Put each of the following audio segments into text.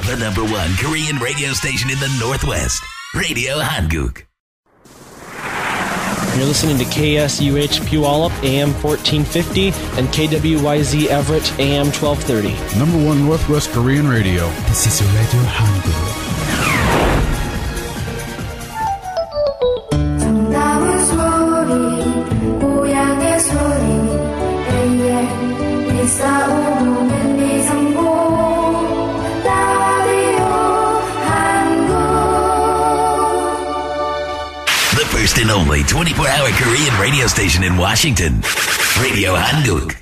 The number one Korean radio station in the Northwest, Radio Hanguk. You're listening to KSUH Puyallup, AM 1450, and KWYZ Everett, AM 1230. Number one Northwest Korean radio. This is Radio Hanguk. First and only 24-hour Korean radio station in Washington, Radio Hanguk.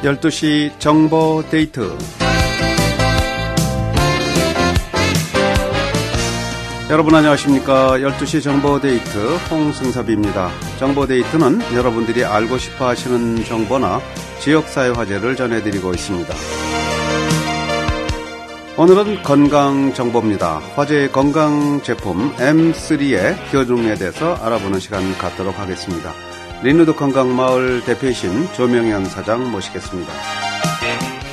(12시) 정보 데이트. 여러분 안녕하십니까? 12시 정보 데이트 홍승섭입니다. 정보 데이트는 여러분들이 알고 싶어 하시는 정보나 지역사회 화제를 전해드리고 있습니다. 오늘은 건강정보입니다. 화제의 건강제품 M3의 효능에 대해서 알아보는 시간 갖도록 하겠습니다. 리누드 건강마을 대표이신 조명현 사장 모시겠습니다.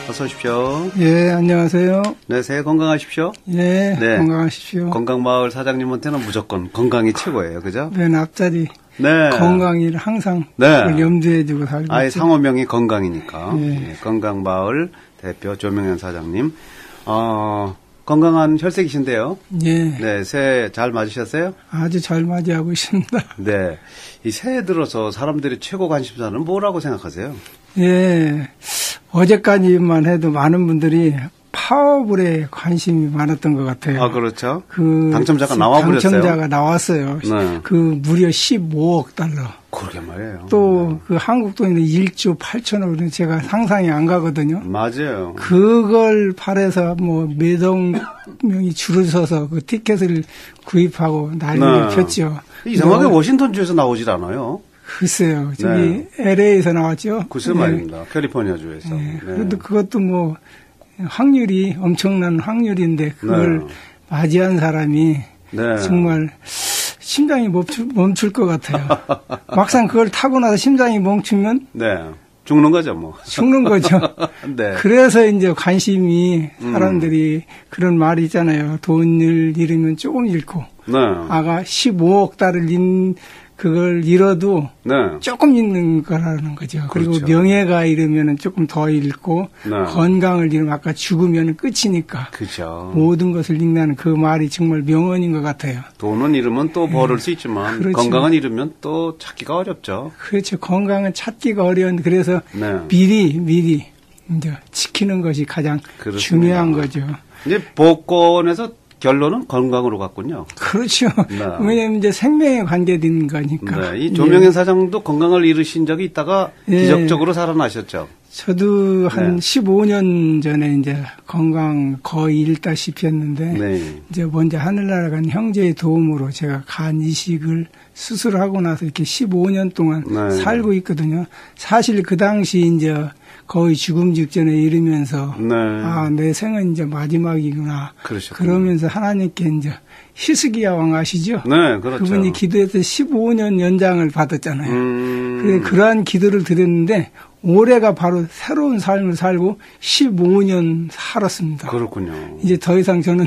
어서 오십시오. 예, 안녕하세요. 네, 새해 건강하십시오. 예, 네, 건강하십시오. 건강마을 사장님한테는 무조건 건강이 최고예요. 그죠? 맨 앞자리. 네. 건강을 항상 네. 염두에 두고 살고 아예 있죠. 상호명이 건강이니까. 예. 네, 건강마을 대표 조명현 사장님. 건강한 혈색이신데요. 예. 네, 새해 잘 맞으셨어요? 아주 잘 맞이하고 있습니다. 네. 이 새해 들어서 사람들이 최고 관심사는 뭐라고 생각하세요? 예. 어제까지만 해도 많은 분들이 파워볼에 관심이 많았던 것 같아요. 아, 그렇죠. 당첨자가 나와버렸어요. 당첨자가 나왔어요. 네. 무려 15억 달러. 그러게 말이에요. 또 한국 돈으로 1조 8천억은 제가 상상이 안 가거든요. 맞아요. 그걸 팔아서 몇억 명이 줄을 서서 그 티켓을 구입하고 난리를 폈죠. 이상하게 워싱턴주에서 나오질 않아요. 글쎄요. 저기 LA에서 나왔죠. 글쎄 말입니다. 캘리포니아주에서. 네. 그래도 그것도 확률이 엄청난 확률인데 그걸 맞이한 사람이 정말 심장이 멈출 것 같아요. 막상 그걸 타고 나서 심장이 멈추면 죽는 거죠, 뭐. 죽는 거죠. 네. 그래서 이제 관심이 사람들이 그런 말이 있잖아요. 돈을 잃으면 조금 잃고. 아가 15억 달을 그걸 잃어도 조금 잃는 거라는 거죠. 그리고 그렇죠. 명예가 잃으면 조금 더 잃고 건강을 잃으면 아까 죽으면 끝이니까 그렇죠. 모든 것을 잃는다는 그 말이 정말 명언인 것 같아요. 돈은 잃으면 또 벌을 수 있지만 그렇죠. 건강은 잃으면 또 찾기가 어렵죠. 그렇죠. 건강은 찾기가 어려운데 그래서 미리 이제 지키는 것이 가장 그렇습니다. 중요한 거죠. 이제 복권에서 결론은 건강으로 갔군요. 그렇죠. 왜냐하면 이제 생명에 관계된 거니까. 이 조명현 사장도 건강을 잃으신 적이 있다가 기적적으로 살아나셨죠. 저도 한 15년 전에 이제 건강 거의 잃다시피 했는데 이제 먼저 하늘나라 간 형제의 도움으로 제가 간 이식을 수술하고 나서 이렇게 15년 동안 살고 있거든요. 사실 그 당시 이제 거의 죽음 직전에 이르면서 내 생은 이제 마지막이구나. 그러셨군요. 그러면서 하나님께 이제 히스기야 왕 아시죠? 네, 그렇죠. 그분이 기도해서 15년 연장을 받았잖아요. 그러한 기도를 드렸는데 올해가 바로 새로운 삶을 살고 15년 살았습니다. 그렇군요. 이제 더 이상 저는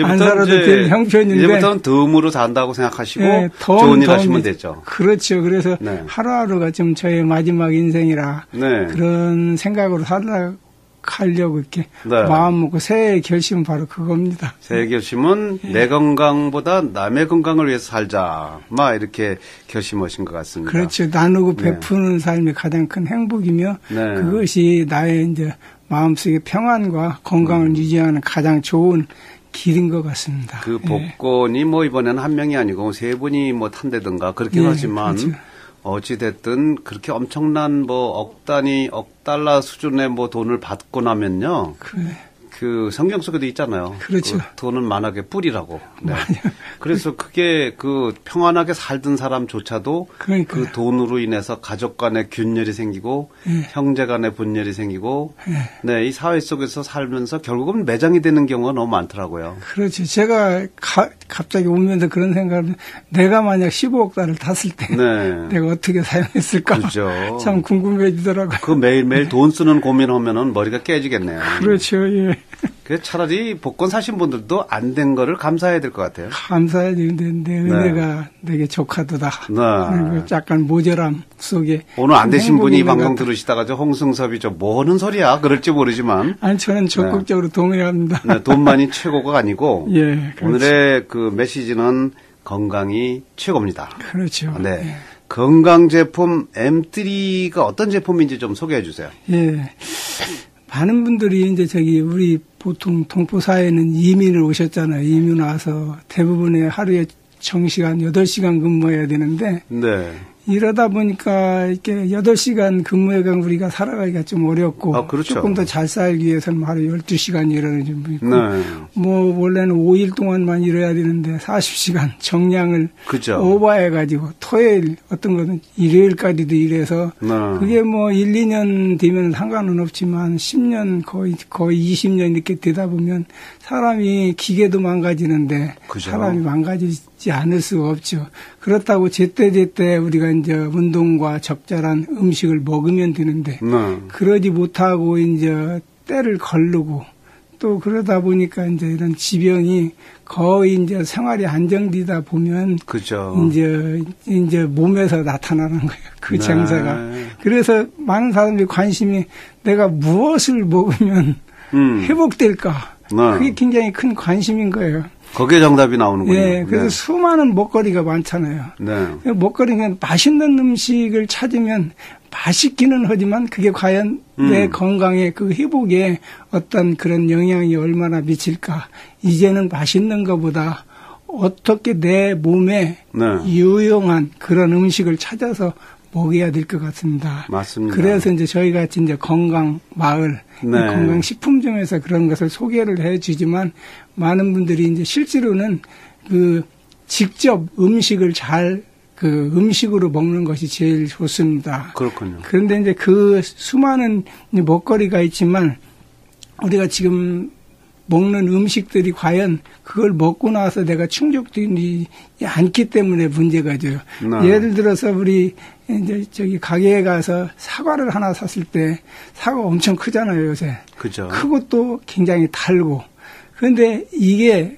안 살아도 될 형편인데 이제부터는 덤으로 산다고 생각하시고 좋은 일 하시면 되죠. 그렇죠. 그래서 하루하루가 좀 저의 마지막 인생이라 그런 생각으로 살아가려고 이렇게 마음 먹고 새해 결심은 바로 그겁니다. 새해 결심은 내 건강보다 남의 건강을 위해서 살자. 이렇게 결심하신 것 같습니다. 그렇죠. 나누고 베푸는 삶이 가장 큰 행복이며 그것이 나의 이제 마음속의 평안과 건강을 유지하는 가장 좋은 길인 것 같습니다. 그 복권이 이번에는 한 명이 아니고 세 분이 탄다든가 그렇긴 하지만 그렇죠. 어찌됐든 그렇게 엄청난 억 단위, 억 달러 수준의 돈을 받고 나면요. 그 성경 속에도 있잖아요. 그렇죠. 그 돈은 만악의 뿌리라고. 네. 그래서 그게 그 평안하게 살던 사람조차도 그러니까요. 그 돈으로 인해서 가족 간의 균열이 생기고 형제 간의 분열이 생기고 네, 이 사회 속에서 살면서 결국은 매장이 되는 경우가 너무 많더라고요. 그렇죠. 제가 갑자기 오면서 그런 생각을 내가 만약 15억 달을 탔을 때 내가 어떻게 사용했을까 그렇죠. 참 궁금해지더라고요. 그 매일매일 돈 쓰는 고민하면은 머리가 깨지겠네요. 그렇죠. 예. 그래서 차라리 복권 사신 분들도 안 된 거를 감사해야 될 것 같아요. 감사해야 되는데 은혜가 내게 조카도다. 네. 그리고 약간 모자람 속에 오늘 안 되신 분이 이 방송 들으시다가 저 홍승섭이 저 뭐하는 소리야 그럴지 모르지만 아니 저는 적극적으로 동의합니다. 네, 돈만이 최고가 아니고 예, 오늘의 그 메시지는 건강이 최고입니다. 그렇죠. 네. 예. 건강 제품 M3가 어떤 제품인지 좀 소개해 주세요. 예. 많은 분들이 이제 우리 보통 동포사회는 이민을 오셨잖아요. 이민 와서 대부분의 하루에 정시간 8시간 근무해야 되는데 네. 이러다 보니까 이렇게 8시간 근무해가 우리가 살아가기가 좀 어렵고 그렇죠. 조금 더 잘 살기 위해서는 하루 12시간 일하는 분 있고 네. 뭐 원래는 5일 동안만 일해야 되는데 40시간 정량을 그죠. 오버해가지고 토요일 어떤 거는 일요일까지도 일해서 그게 뭐 1, 2년 되면 상관은 없지만 10년 거의 20년 이렇게 되다 보면 사람이 기계도 망가지는데 그죠. 사람이 망가지지 않을 수가 없죠. 그렇다고 제때 우리가 이제 운동과 적절한 음식을 먹으면 되는데 그러지 못하고 이제 때를 거르고 또 그러다 보니까 이제 이런 지병이 거의 이제 생활이 안정되다 보면 그죠. 이제 몸에서 나타나는 거예요. 그 증세가. 그래서 많은 사람들이 관심이 내가 무엇을 먹으면 회복될까? 그게 굉장히 큰 관심인 거예요. 거기에 정답이 나오는군요. 예, 그래서 수많은 먹거리가 많잖아요. 네. 먹거리는 맛있는 음식을 찾으면 맛있기는 하지만 그게 과연 내 건강에 그 회복에 어떤 그런 영향이 얼마나 미칠까. 이제는 맛있는 것보다 어떻게 내 몸에 유용한 그런 음식을 찾아서 먹어야 될 것 같습니다. 맞습니다. 그래서 이제 저희 같이 이제 건강 마을, 건강 식품점에서 그런 것을 소개를 해 주지만 많은 분들이 이제 실제로는 그 직접 음식을 음식으로 먹는 것이 제일 좋습니다. 그렇군요. 그런데 이제 그 수많은 먹거리가 있지만 우리가 지금 먹는 음식들이 과연 그걸 먹고 나서 내가 충족되지 않기 때문에 문제가죠. 예를 들어서 우리 이제 가게에 가서 사과를 하나 샀을 때 사과 엄청 크잖아요, 요새. 그죠. 크고 또 굉장히 달고. 그런데 이게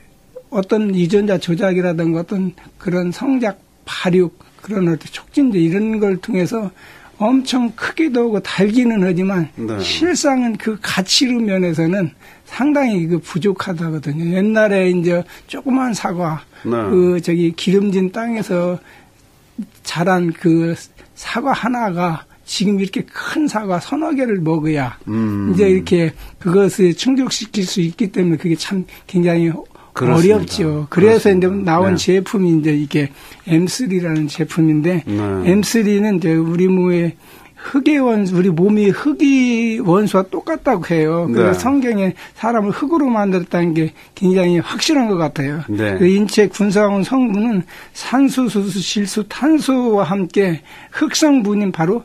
어떤 유전자 조작이라든가 어떤 그런 성장 발육 그런 어떤 촉진제 이런 걸 통해서 엄청 크기도 하고 달기는 하지만 실상은 그 가치로 면에서는 상당히 부족하다거든요. 옛날에 이제 조그만 사과, 기름진 땅에서 자란 그 사과 하나가 지금 이렇게 큰 사과 서너 개를 먹어야 이제 이렇게 그것을 충족시킬 수 있기 때문에 그게 참 굉장히 그렇습니다. 어렵죠. 그래서 이제 나온 제품이 이제 이게 M3라는 제품인데 M3는 이제 우리 몸의 우리 몸이 흙의 원소와 똑같다고 해요. 그래서 성경에 사람을 흙으로 만들었다는 게 굉장히 확실한 것 같아요. 그 인체 군사원 성분은 산소, 수소, 질소, 탄소와 함께 흙성분인 바로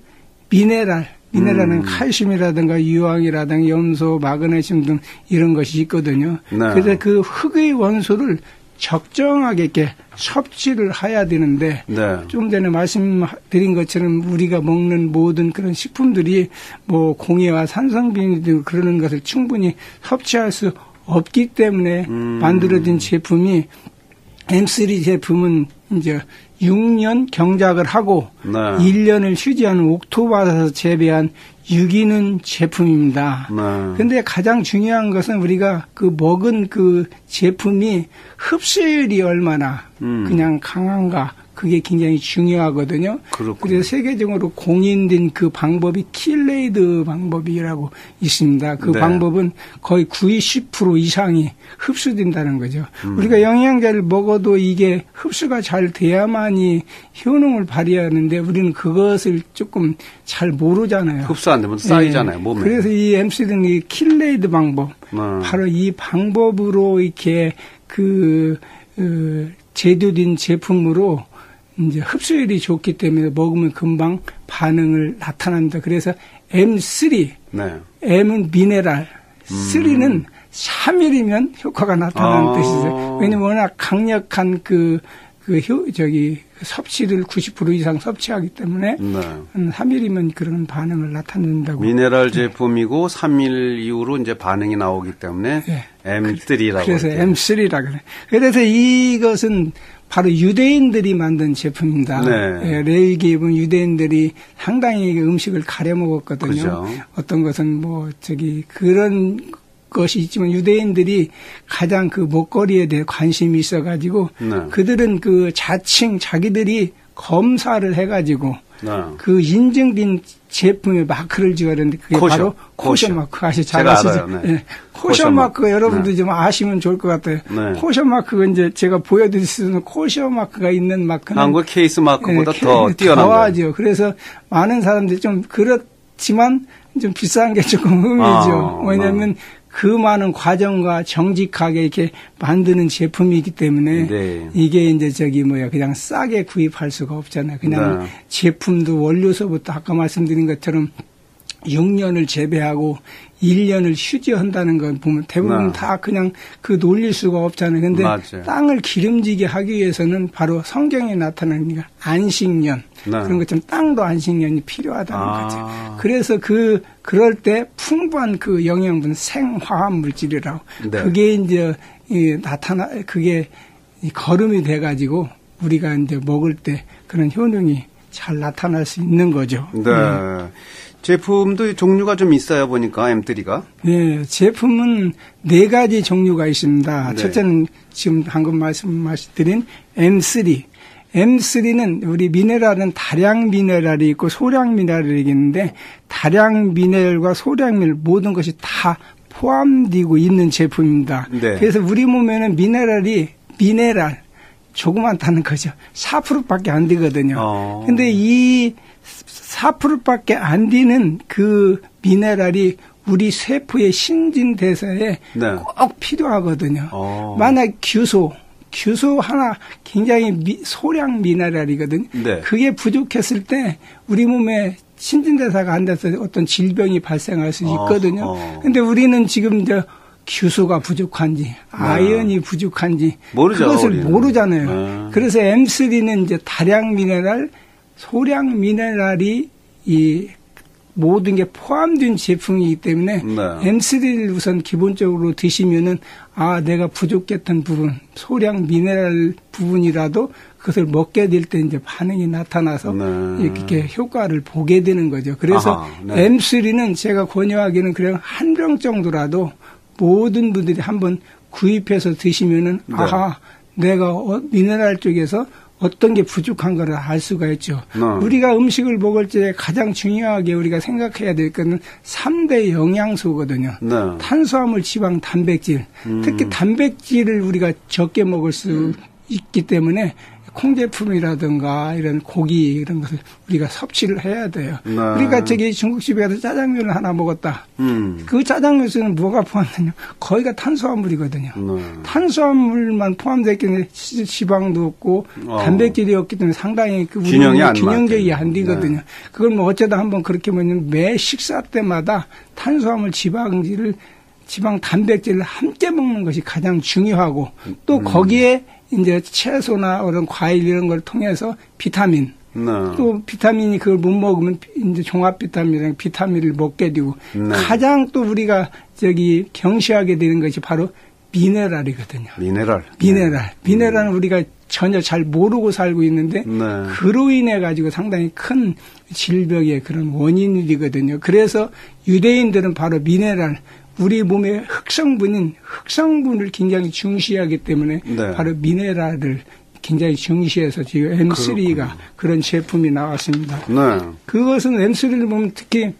미네랄은 칼슘이라든가 유황이라든가 염소, 마그네슘 등 이런 것이 있거든요. 그래서 그 흙의 원소를 적정하게 이렇게 섭취를 해야 되는데 좀 전에 말씀드린 것처럼 우리가 먹는 모든 그런 식품들이 뭐 공해와 산성비 등 그러는 것을 충분히 섭취할 수 없기 때문에 만들어진 제품이 M3 제품은 이제 6년 경작을 하고 1년을 휴지하는 옥토바에서 재배한 유기농 제품입니다. 그런데 가장 중요한 것은 우리가 그 먹은 그 제품이 흡수율이 얼마나 그냥 강한가 그게 굉장히 중요하거든요. 그렇군요. 그래서 세계적으로 공인된 그 방법이 킬레이드 방법이라고 있습니다. 그 네. 방법은 거의 90% 이상이 흡수된다는 거죠. 우리가 영양제를 먹어도 이게 흡수가 잘 돼야만이 효능을 발휘하는데 우리는 그것을 조금 잘 모르잖아요. 흡수 안 되면 쌓이잖아요, 몸에. 그래서 이 엠스리는 이 킬레이드 방법, 바로 이 방법으로 이렇게 제조된 제품으로 이제 흡수율이 좋기 때문에 먹으면 금방 반응을 나타납니다. 그래서 M3, 네. M은 미네랄, 3는 3일이면 효과가 나타나는 뜻이죠. 왜냐면 워낙 강력한 섭취를 90% 이상 섭취하기 때문에 네. 한 3일이면 그런 반응을 나타낸다고. 미네랄 제품이고 3일 이후로 이제 반응이 나오기 때문에 네. M3라고. 그래서 M3라 그래. 그래서 이것은 바로 유대인들이 만든 제품입니다. 네. 레위기에 보면 유대인들이 상당히 음식을 가려 먹었거든요. 그죠. 어떤 것은 그런 것이 있지만 유대인들이 가장 그 먹거리에 대해 관심이 있어가지고 네. 그들은 그 자칭 자기들이 검사를 해가지고 네. 그 인증된 제품의 마크를 지어야하는데 그게 바로 코셔 마크. 잘 아시죠? 네. 네. 코셔 마크 여러분도 네. 좀 아시면 좋을 것 같아요. 네. 코셔 마크가 이제 제가 보여드릴 수 있는 코셔 마크가 있는 마크는 한국 케이스 마크보다 더 뛰어난 거예요. 더하죠. 그래서 많은 사람들이 좀 그렇지만 좀 비싼 게 조금 흠이죠. 왜냐하면 그 많은 과정과 정직하게 이렇게 만드는 제품이기 때문에 네. 이게 이제 그냥 싸게 구입할 수가 없잖아요. 그냥 네. 제품도 원료서부터 아까 말씀드린 것처럼 6년을 재배하고 1년을 휴지한다는 걸 보면 대부분 네. 다 그냥 놀릴 수가 없잖아요. 근데 맞아요. 땅을 기름지게 하기 위해서는 바로 성경에 나타나는 안식년. 네. 그런 것처럼 땅도 안식년이 필요하다는 거죠. 그래서 그럴 때 풍부한 그 영양분 생화학 물질이라고. 네. 그게 이제 그게 거름이 돼가지고 우리가 이제 먹을 때 그런 효능이 잘 나타날 수 있는 거죠. 네. 제품도 종류가 좀 있어요, 보니까, M3가. 네, 제품은 4가지 종류가 있습니다. 네. 첫째는 지금 방금 말씀드린 M3. M3는 우리 미네랄은 다량 미네랄이 있고 소량 미네랄이 있는데 다량 미네랄과 소량 미네랄 모든 것이 다 포함되고 있는 제품입니다. 네. 그래서 우리 몸에는 미네랄 조그맣다는 거죠. 4%밖에 안 되거든요. 근데 이 4%밖에 안 되는 그 미네랄이 우리 세포의 신진대사에 네. 꼭 필요하거든요. 만약 규소 하나 굉장히 소량 미네랄이거든요. 네. 그게 부족했을 때 우리 몸에 신진대사가 안 돼서 어떤 질병이 발생할 수 있거든요. 근데 우리는 지금 규소가 부족한지 아연이 부족한지 모르죠, 그것을 우리는. 모르잖아요. 그래서 M3는 이제 다량 미네랄, 소량 미네랄이 이 모든 게 포함된 제품이기 때문에 네. M3를 우선 기본적으로 드시면은 내가 부족했던 부분, 소량 미네랄 부분이라도 그것을 먹게 될 때 이제 반응이 나타나서 네. 이렇게 효과를 보게 되는 거죠. 그래서 네. M3는 제가 권유하기는 그냥 한 병 정도라도 모든 분들이 한번 구입해서 드시면은 네. 내가 미네랄 쪽에서 어떤 게 부족한 거를 알 수가 있죠. 우리가 음식을 먹을 때 가장 중요하게 우리가 생각해야 될 것은 3대 영양소거든요. 네. 탄수화물, 지방, 단백질. 특히 단백질을 우리가 적게 먹을 수 있기 때문에 콩제품이라든가 이런 고기 이런 것을 우리가 섭취를 해야 돼요. 네. 우리가 중국집에 가서 짜장면을 하나 먹었다. 그 짜장면에는 뭐가 포함되냐? 거의가 탄수화물이거든요. 탄수화물만 포함되어 있기 때문에 지방도 없고 단백질이 없기 때문에 상당히 균형적이 안 되거든요. 네. 그걸 어쩌다 한번 그렇게 보면 매 식사 때마다 탄수화물, 지방, 단백질을 함께 먹는 것이 가장 중요하고 또 거기에 이제 채소나 이런 과일 이런 걸 통해서 비타민 또 비타민이 그걸 못 먹으면 이제 종합 비타민이랑 비타민을 먹게 되고 가장 또 우리가 경시하게 되는 것이 바로 미네랄이거든요. 미네랄은 우리가 전혀 잘 모르고 살고 있는데 그로 인해 가지고 상당히 큰 질병의 그런 원인이거든요. 그래서 유대인들은 바로 미네랄 우리 몸의 흑성분을 굉장히 중시하기 때문에 바로 미네랄을 굉장히 중시해서 지금 M3가 그런 제품이 나왔습니다. 네. 그것은 M3를 보면 특히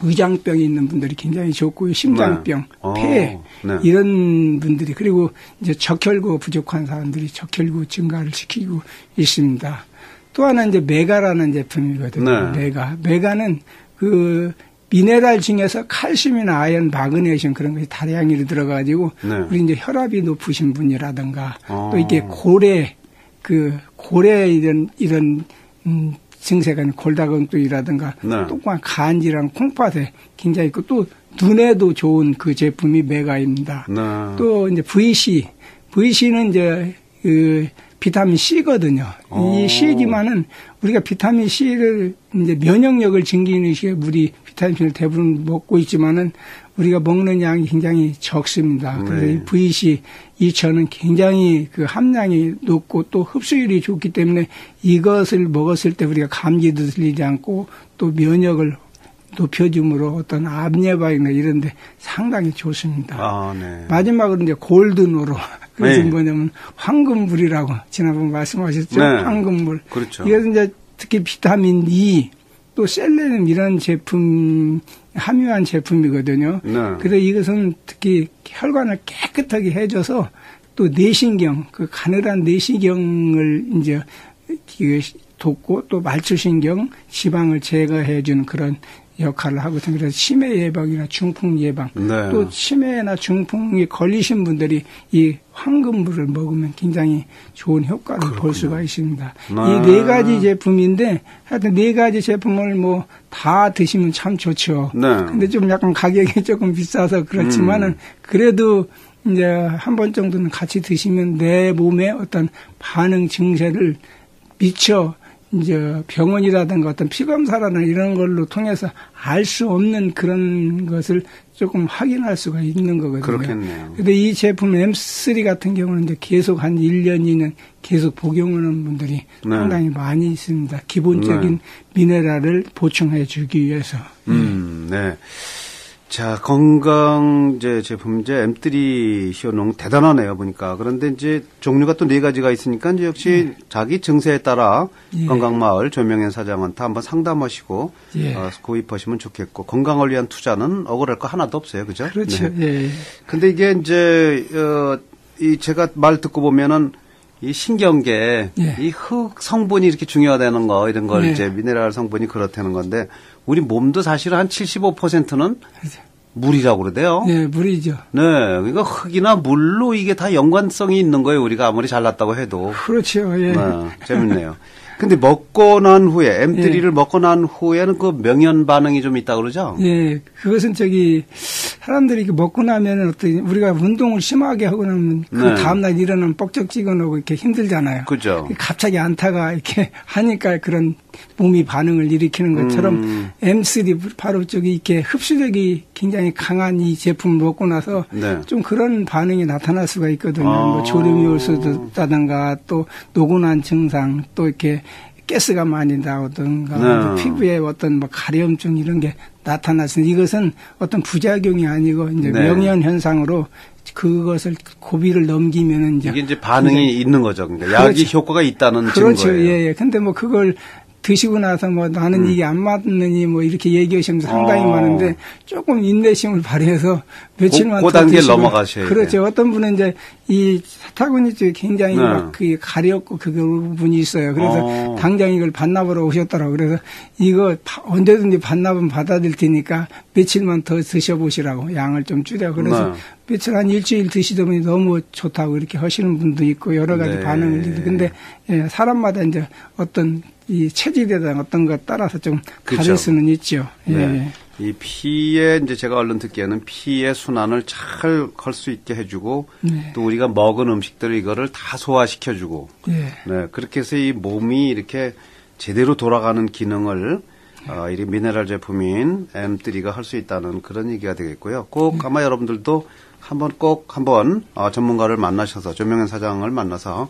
의장병이 있는 분들이 굉장히 좋고요. 심장병, 폐 네. 이런 분들이 그리고 이제 적혈구 부족한 사람들이 적혈구 증가를 시키고 있습니다. 또 하나 이제 메가라는 제품이거든요. 네. 메가는 그 미네랄 중에서 칼슘이나 아연, 마그네슘 그런 것이 다량으로 들어가지고 네. 우리 이제 혈압이 높으신 분이라든가 또 이게 고래 이런 증세가 골다공증이라든가 네. 또 간질환, 콩팥에 굉장히 있고 또 눈에도 좋은 그 제품이 메가입니다. 네. 또 이제 VC는 이제 그 비타민 C거든요. 이 C지만은 우리가 비타민 C를 이제 면역력을 증기는 시에 우리 비타민 C를 대부분 먹고 있지만은 우리가 먹는 양이 굉장히 적습니다. 그래서 이 VC 2000은 굉장히 그 함량이 높고 또 흡수율이 좋기 때문에 이것을 먹었을 때 우리가 감기도 들리지 않고 또 면역을 높여줌으로 어떤 암 예방이나 이런 데 상당히 좋습니다. 아, 네. 마지막으로 이제 골든오로. 그것은 네. 뭐냐면 황금물이라고 지난번 말씀하셨죠. 네. 황금물. 그렇죠. 이것은 이제 특히 비타민 E 또 셀레늄 이런 제품 함유한 제품이거든요. 네. 그래서 이것은 특히 혈관을 깨끗하게 해줘서 또 내신경 그 가늘한 내시경을 이제 돕고 또 말초신경 지방을 제거해주는 그런 역할을 하거든요. 그래서 치매 예방이나 중풍 예방, 네. 또 치매나 중풍에 걸리신 분들이 이 황금물을 먹으면 굉장히 좋은 효과를 그렇군요. 볼 수가 있습니다. 이 4가지 제품인데 하여튼 4가지 제품을 뭐 다 드시면 참 좋죠. 네. 근데 좀 약간 가격이 조금 비싸서 그렇지만은 그래도 이제 한 번 정도는 같이 드시면 내 몸의 어떤 반응 증세를 미처 이제 병원이라든가 어떤 피검사라든가 이런 걸로 통해서 알 수 없는 그런 것을 조금 확인할 수가 있는 거거든요. 그렇겠네요. 그런데 이 제품 M3 같은 경우는 이제 계속 한 1년, 2년 계속 복용하는 분들이 네. 상당히 많이 있습니다. 기본적인 네. 미네랄을 보충해 주기 위해서. 네. 자, 건강제 제품제 M3 효능 대단하네요, 보니까. 그런데 이제 종류가 또 4가지가 있으니까 이제 역시 자기 증세에 따라 건강마을 조명현 사장한테 한번 상담하시고 구입하시면 좋겠고 건강을 위한 투자는 억울할 거 하나도 없어요, 그죠? 그렇죠. 네. 근데 이게 이제 이 제가 말 듣고 보면은 이 신경계 이 흙 성분이 이렇게 중요하다는 거 이런 걸 이제 미네랄 성분이 그렇다는 건데 우리 몸도 사실 한 75%는 물이라고 그러대요. 네, 물이죠. 네, 그러니까 흙이나 물로 이게 다 연관성이 있는 거예요. 우리가 아무리 잘났다고 해도. 그렇죠. 예. 네, 재밌네요. 근데 먹고 난 후에 M3를 먹고 난 후에는 그 명현 반응이 좀 있다 그러죠? 예, 그것은 사람들이 먹고 나면은 어떤 우리가 운동을 심하게 하고 나면 그 다음날 일어나면 뻑적지근하고 이렇게 힘들잖아요. 그죠. 갑자기 안타가 이렇게 하니까 그런 몸이 반응을 일으키는 것처럼 M3 바로 이렇게 흡수력이 굉장히 강한 이 제품을 먹고 나서 좀 그런 반응이 나타날 수가 있거든요. 뭐 졸음이 올 수도 있다든가 또 노곤한 증상 또 이렇게 가스가 많이 나오든가 피부에 어떤 뭐 가려움증 이런 게 나타났으니 이것은 어떤 부작용이 아니고 이제 명현 현상으로 그것을 고비를 넘기면은 이게 반응이 있는 거죠. 그러니까 약이 효과가 있다는 그렇죠. 증거예요. 예. 근데 뭐 그걸 드시고 나서 뭐 나는 이게 안 맞느니 뭐 이렇게 얘기하시면 상당히 많은데 조금 인내심을 발휘해서 며칠만 더 단계를 넘어가셔야 돼요. 그렇죠. 어떤 분은 이제 이 사타구니 쪽에 굉장히 막 그 가렵고 그 부분이 있어요. 그래서 당장 이걸 반납으로 오셨더라고요. 그래서 이거 언제든지 반납은 받아들 테니까 며칠만 더 드셔보시라고 양을 좀 줄여. 그래서 며칠 한 일주일 드시다 보니 너무 좋다고 이렇게 하시는 분도 있고 여러 가지 반응을 해도 근데 사람마다 이제 어떤 이 체질에다 어떤 것 따라서 좀 다를 수는 있죠. 예. 이 피에 이제 제가 얼른 듣기에는 피의 순환을 잘 걸 수 있게 해주고 또 우리가 먹은 음식들을 이거를 다 소화시켜주고 네 그렇게 해서 이 몸이 이렇게 제대로 돌아가는 기능을 이 미네랄 제품인 M3가 할 수 있다는 그런 얘기가 되겠고요. 꼭 아마 여러분들도 꼭 한번 전문가를 만나셔서 조명현 사장을 만나서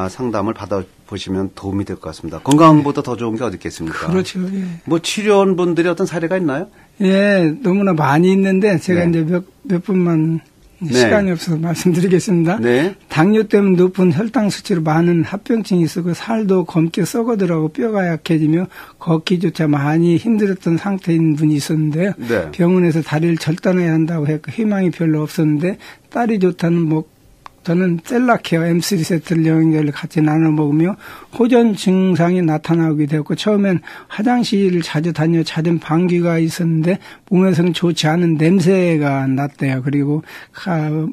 상담을 받아보시면 도움이 될 것 같습니다. 건강보다 더 좋은 게 어디 있겠습니까? 그렇죠. 예. 뭐 치료원분들이 어떤 사례가 있나요? 예, 너무나 많이 있는데 제가 이제 몇 분만 네. 시간이 없어서 말씀드리겠습니다. 네. 당뇨 때문에 높은 혈당 수치로 많은 합병증이 있었고 살도 검게 썩어들어가고 뼈가 약해지며 걷기조차 많이 힘들었던 상태인 분이 있었는데요. 네. 병원에서 다리를 절단해야 한다고 했고 희망이 별로 없었는데 딸이 좋다는 저는 셀라케어 M3 세트를 영양제를 같이 나눠 먹으며 호전 증상이 나타나게 되었고 처음엔 화장실을 자주 다녀 잦은 방귀가 있었는데 몸에서는 좋지 않은 냄새가 났대요. 그리고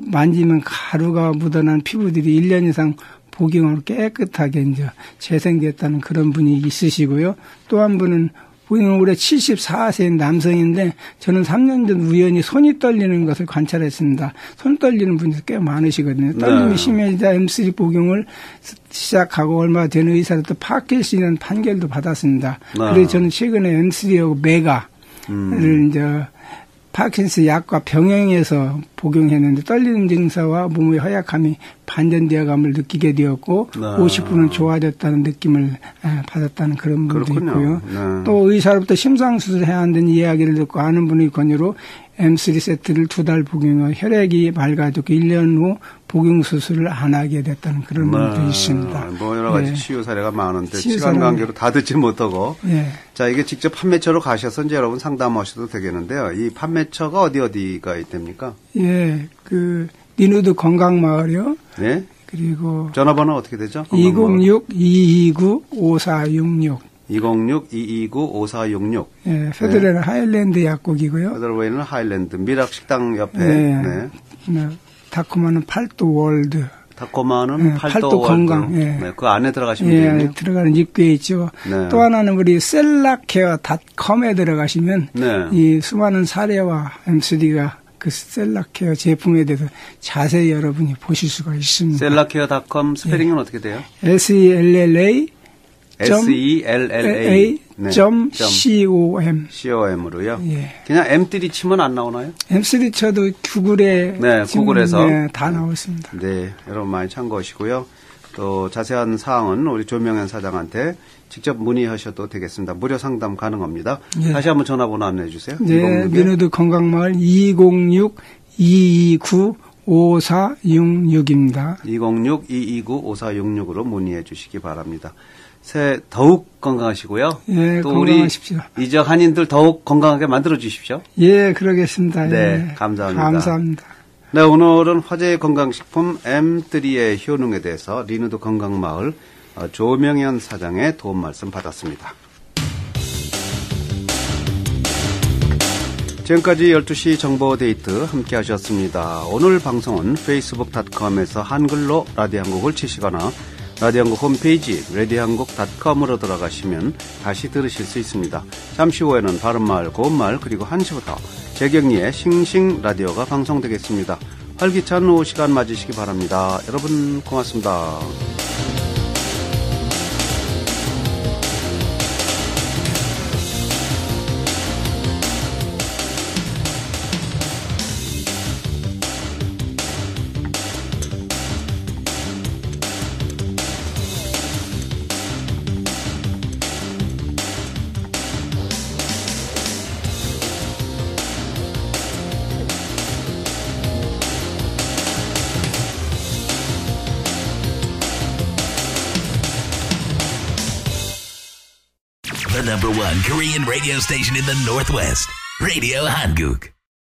만지면 가루가 묻어난 피부들이 1년 이상 복용으로 깨끗하게 이제 재생됐다는 그런 분이 있으시고요. 또 한 분은 올해 74세인 남성인데 저는 3년 전 우연히 손이 떨리는 것을 관찰했습니다. 손 떨리는 분이 꽤 많으시거든요. 떨림이 심해지자 M3 복용을 시작하고 얼마 된 의사로부터 파킨슨이라는 판결도 받았습니다. 그래서 저는 최근에 M3하고 메가를 이제 파킨슨 약과 병행해서 복용했는데 떨리는 증상과 몸의 허약함이 반전되어감을 느끼게 되었고 50분은 좋아졌다는 느낌을 받았다는 그런 분도 있고요. 또 의사로부터 심상수술을 해야 한다는 이야기를 듣고 아는 분의 권유로 M3 세트를 2달 복용하고 혈액이 맑아졌고 1년 후 복용 수술을 안 하게 됐다는 그런 분도 있습니다. 뭐 여러 가지 치유 사례가 많은데 시간 관계로 다 듣지 못하고. 자, 이게 직접 판매처로 가셔서 이제 여러분 상담하셔도 되겠는데요. 이 판매처가 어디가 됩니까? 예, 리누드 건강마을이요. 네. 그리고 전화번호 어떻게 되죠? 206-229-5466. 206-229-5466. 예, 페더레는 하일랜드 약국이고요. 페더레는 하일랜드 미락식당 옆에. 네. 다코마는 팔도 월드. 다코마는 팔도 건강. 네, 그 안에 들어가시면 되겠네요. 들어가는 입구에 있죠. 네. 또 하나는 우리 셀라케어.com에 들어가시면 이 수많은 사례와 M3가 그 셀라케어 제품에 대해서 자세히 여러분이 보실 수가 있습니다. 셀라케어.com 스페링은 어떻게 돼요? SELLA.com.com으로요. 그냥 M3 치면 안 나오나요? M3 쳐도 구글에서 다 나오습니다. 네, 여러분 많이 참고하시고요. 또 자세한 사항은 우리 조명현 사장한테 직접 문의하셔도 되겠습니다. 무료 상담 가능합니다. 다시 한번 전화번호 안내해 주세요. 네, 민우드 건강마을 206-229-5466입니다. 206-229-5466으로 문의해 주시기 바랍니다. 새해 더욱 건강하시고요. 예, 또 건강하십시오. 우리 이적 한인들 더욱 건강하게 만들어 주십시오. 예, 그러겠습니다. 네, 예. 감사합니다. 감사합니다. 네, 오늘은 화제의 건강식품 M3의 효능에 대해서 리누드 건강마을 조명현 사장의 도움 말씀 받았습니다. 지금까지 12시 정보데이트 함께 하셨습니다. 오늘 방송은 facebook.com에서 한글로 라디오 한국을 치시거나 라디오 한국 홈페이지 radiohan국.com으로 들어가시면 다시 들으실 수 있습니다. 잠시 후에는 바른말 고운말 그리고 1시부터 재경리의 싱싱 라디오가 방송되겠습니다. 활기찬 오후 시간 맞으시기 바랍니다. 여러분 고맙습니다. The #1 Korean radio station in the Northwest, Radio Hanguk.